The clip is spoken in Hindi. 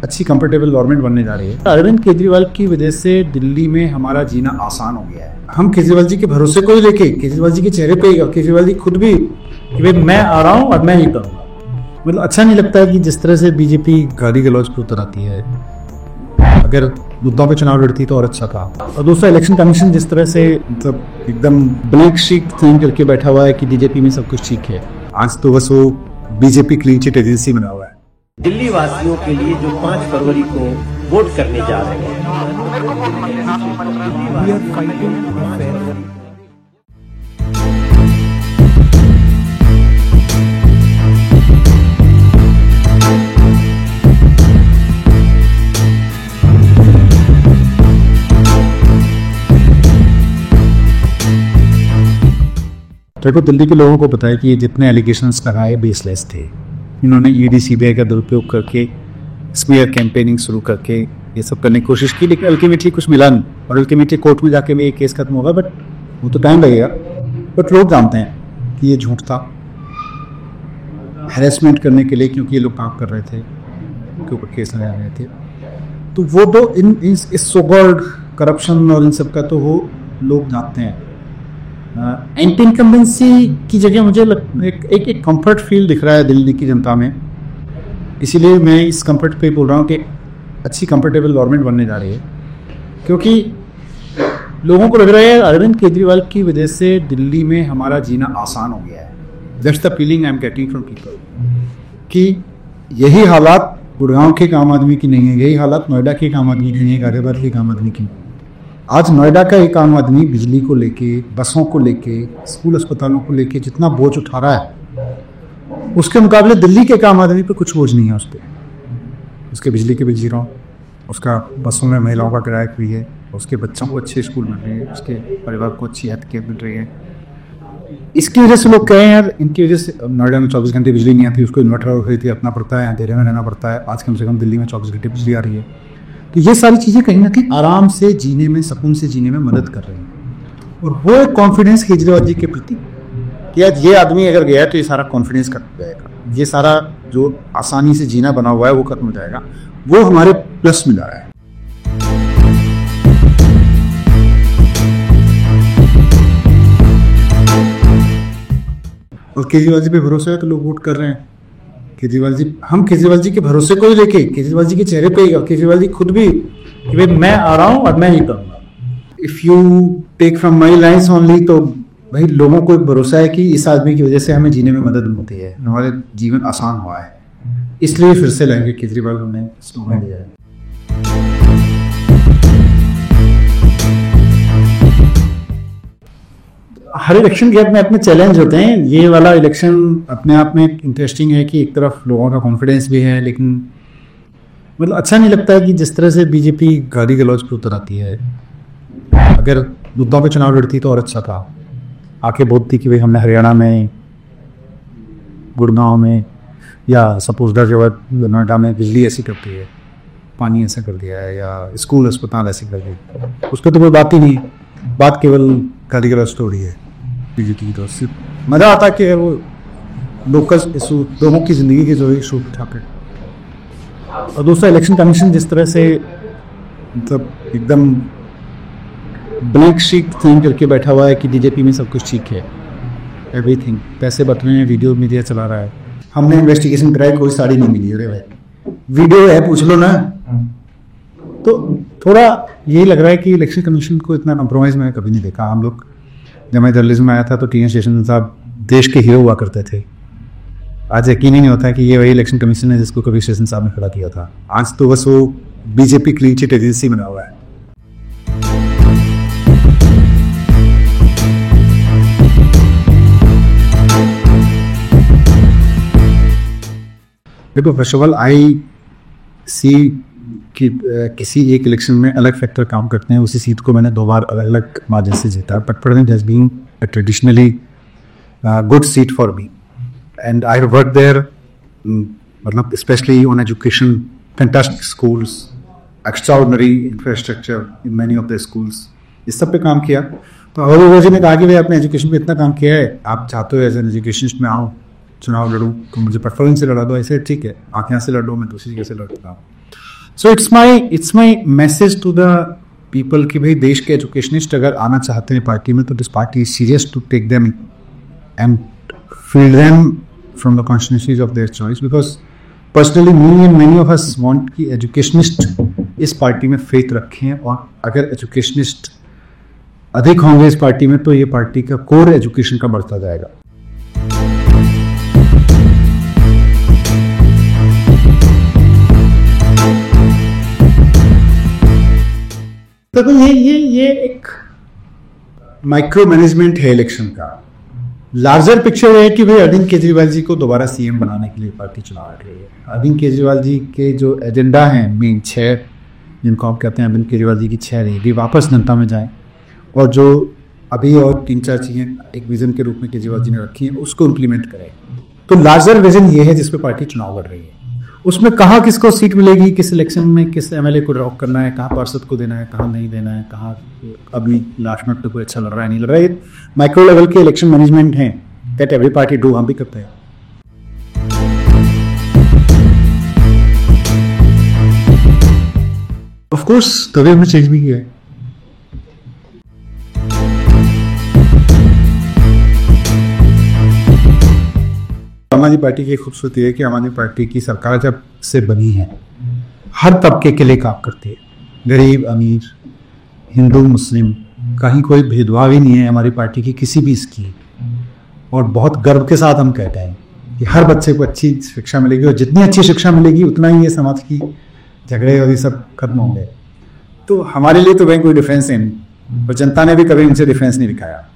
अच्छी कंफर्टेबल गवर्नमेंट बनने जा रही है। अरविंद केजरीवाल की वजह से दिल्ली में हमारा जीना आसान हो गया है। हम केजरीवाल जी के भरोसे को ही लेके, केजरीवाल जी के चेहरे पे, केजरीवाल जी खुद भी कि भाई मैं आ रहा हूँ और मैं ही करूँगा, मतलब अच्छा नहीं लगता है कि जिस तरह से बीजेपी गाली गलौज पर उतर आती है। अगर मुद्दों पे चुनाव लड़ती तो और अच्छा था। और दूसरा, इलेक्शन कमीशन जिस तरह से मतलब एकदम ब्लैंक शीट साइन करके बैठा हुआ है कि बीजेपी में सब कुछ ठीक है। आज तो बस वो बीजेपी क्लीन चिट एजेंसी बना हुआ है। दिल्ली वासियों के लिए जो 5 फरवरी को वोट करने जा रहे हैं, देखो, दिल्ली के लोगों को पता है कि ये जितने एलिगेशंस लगाए बेसलेस थे। इन्होंने ईडी सीबीआई का दुरुपयोग करके स्मीयर कैंपेनिंग शुरू करके ये सब करने की कोशिश की, लेकिन अल्टीमेटली कुछ मिला नहीं। और अल्टीमेटली कोर्ट में जाके भी ये केस खत्म होगा, बट वो तो टाइम लगेगा। बट लोग जानते हैं कि ये झूठ था, हैरेसमेंट करने के लिए, क्योंकि ये लोग काम कर रहे थे, उनके ऊपर केस लगाए रहे थे। तो वो तो इस सोकॉल्ड करप्शन और इन सब का तो वो लोग जानते हैं। एंटी इनकम्बेंसी की जगह मुझे एक कंफर्ट फील दिख रहा है दिल्ली की जनता में। इसीलिए मैं इस कंफर्ट पे बोल रहा हूँ कि अच्छी कंफर्टेबल गवर्नमेंट बनने जा रही है, क्योंकि लोगों को लग रहा है अरविंद केजरीवाल की वजह से दिल्ली में हमारा जीना आसान हो गया है। That's the feeling I am getting from people कि यही हालात गुड़गांव के आम आदमी की नहीं है, यही हालात नोएडा के आम आदमी की नहीं है, गाजियाबाद के आम आदमी की। आज नोएडा का एक आम आदमी बिजली को लेके, बसों को लेके, स्कूल अस्पतालों को लेके जितना बोझ उठा रहा है, उसके मुकाबले दिल्ली के एक आम आदमी पे कुछ बोझ नहीं है उस पर। उसके बिजली के बिल जीरो, उसका बसों में महिलाओं का किराया फ्री है, उसके बच्चों को अच्छे स्कूल मिल रहे हैं, उसके परिवार को अच्छी हेल्थ केयर मिल रही है। इसकी वजह से लोग कहें यार, इनकी वजह से नोएडा में 24 घंटे बिजली नहीं आती, उसको इन्वर्टर खरीद के रखना पड़ता है, अंधेरे में रहना पड़ता है। आज कम से कम दिल्ली में 24 घंटे बिजली आ रही है। तो ये सारी चीज़ें कहीं ना कहीं आराम से जीने में, सुकून से जीने में मदद कर रही हैं। और वो एक कॉन्फिडेंस केजरीवाल जी के प्रति कि आज ये आदमी अगर गया तो ये सारा कॉन्फिडेंस खत्म हो जाएगा, ये सारा जो आसानी से जीना बना हुआ है वो खत्म हो जाएगा, वो हमारे प्लस में जा रहा है। और केजरीवाल जी पे भरोसा है तो लोग वोट कर रहे हैं। केजरीवाल जी, हम केजरीवाल जी के भरोसे को ही लेके, केजरीवाल जी के चेहरे पे, केजरीवाल जी खुद भी कि भाई मैं आ रहा हूँ और मैं ही करूँगा। If you take from my lines only, तो भाई लोगों को भरोसा है कि इस आदमी की वजह से हमें जीने में मदद मिलती है, हमारे जीवन आसान हुआ है, इसलिए फिर से लाएंगे केजरीवाल ने स्लोगन दिया है। हर इलेक्शन के अपने अपने चैलेंज होते हैं। ये वाला इलेक्शन अपने आप में इंटरेस्टिंग है कि एक तरफ लोगों का कॉन्फिडेंस भी है, लेकिन मतलब अच्छा नहीं लगता है कि जिस तरह से बीजेपी गाली गलौज पर उतर आती है। अगर मुद्दों पे चुनाव लड़ती तो और अच्छा था, आके बोलती कि भाई हमने हरियाणा में, गुड़गांव में या सपोज दैट नोएडा में बिजली ऐसी कर दी है, पानी ऐसा कर दिया है, या स्कूल अस्पताल ऐसे कर दिए। उस पर तो कोई बात ही नहीं, बात केवल गाली गलौज हो रही है बीजेपी की तरफ से। मज़ा आता है कि वो लोकल इशू, लोगों की ज़िंदगी के जो इशू उठाते। और दूसरा, इलेक्शन कमीशन जिस तरह से मतलब एकदम ब्लैंक शीट साइन करके बैठा हुआ है कि बीजेपी में सब कुछ ठीक है, एवरीथिंग, पैसे बट रहे हैं, वीडियो मीडिया चला रहा है। हमने इन्वेस्टिगेशन कराई, कोई साड़ी नहीं मिली। अरे भाई वीडियो है, पूछ लो ना। तो थोड़ा यही लग रहा है कि इलेक्शन कमीशन को इतना कॉम्प्रोमाइज़ मैंने कभी नहीं देखा। हम लोग जब मैं जर्नलिज्म में आया था तो टी एन शेषन साहब देश के हीरो हुआ करते थे। आज यकीन ही नहीं होता कि ये वही इलेक्शन कमीशन है जिसको कभी शेषन साहब ने खड़ा किया था। आज तो बस वो बीजेपी क्लीन चिट एजेंसी बना हुआ है। देखो, फर्स्ट ऑफ ऑल आई सी कि किसी एक इलेक्शन में अलग फैक्टर काम करते हैं। उसी सीट को मैंने 2 बार अलग अलग मार्जिन से जीता। Patparganj has been a traditionally good seat for me and I work there, मतलब specially on education, fantastic schools, extraordinary infrastructure in many of the schools, इस सब पे काम किया। तो अगर जी ने कहा कि भाई आपने एजुकेशन पे इतना काम किया है, आप चाहते हो एज एन एजुकेशनिस्ट में आओ, चुनाव लड़ूँ, तो मुझे पटपर्धन से लड़ा दो। ऐसे ठीक है, आप यहाँ से लड़ लो, मैं दूसरी जगह से लड़ता हूँ। So it's my message to the people कि भाई देश के एजुकेशनिस्ट अगर आना चाहते हैं पार्टी में तो this party is serious to take them and field them from the constituencies of their choice, because personally me and many of us want कि एजुकेशनिस्ट इस पार्टी में फेथ रखें, और अगर एजुकेशनिस्ट अधिक होंगे इस पार्टी में तो ये पार्टी का कोर एजुकेशन का बढ़ता जाएगा। तो ये एक माइक्रो मैनेजमेंट है इलेक्शन का। लार्जर पिक्चर है कि भाई अरविंद केजरीवाल जी को दोबारा सीएम बनाने के लिए पार्टी चुनाव लड़ रही है। अरविंद केजरीवाल जी के जो एजेंडा हैं मेन 6, जिनको आप कहते हैं अरविंद केजरीवाल जी की 6 रैली, वापस जनता में जाएं, और जो अभी और 3-4 चीज़ें एक विजन के रूप में केजरीवाल जी ने रखी हैं उसको इम्प्लीमेंट करें। तो लार्जर विजन ये है जिस पे पार्टी चुनाव लड़ रही है। उसमें कहाँ किसको सीट मिलेगी, किस इलेक्शन में किस एमएलए को ड्रॉप करना है, कहाँ पार्षद को देना है, कहाँ नहीं देना है, कहाँ अभी लास्ट मिनट कोई अच्छा लड़ रहा है नहीं लड़ रहा है, माइक्रो लेवल के इलेक्शन मैनेजमेंट है दैट एवरी पार्टी डू, हम भी करते हैं। ऑफ कोर्स तभी हमने चेंज भी किया है। आम आदमी पार्टी की खूबसूरती है कि आम आदमी पार्टी की सरकार जब से बनी है हर तबके के लिए काम करती है, गरीब अमीर, हिंदू मुस्लिम, कहीं कोई भेदभाव ही नहीं है हमारी पार्टी की किसी भी इसकी। और बहुत गर्व के साथ हम कहते हैं कि हर बच्चे को अच्छी शिक्षा मिलेगी, और जितनी अच्छी शिक्षा मिलेगी उतना ही ये समाज की झगड़े और ये सब खत्म होंगे। तो हमारे लिए तो भाई कोई डिफरेंस है नहीं, और जनता ने भी कभी उनसे डिफरेंस नहीं दिखाया।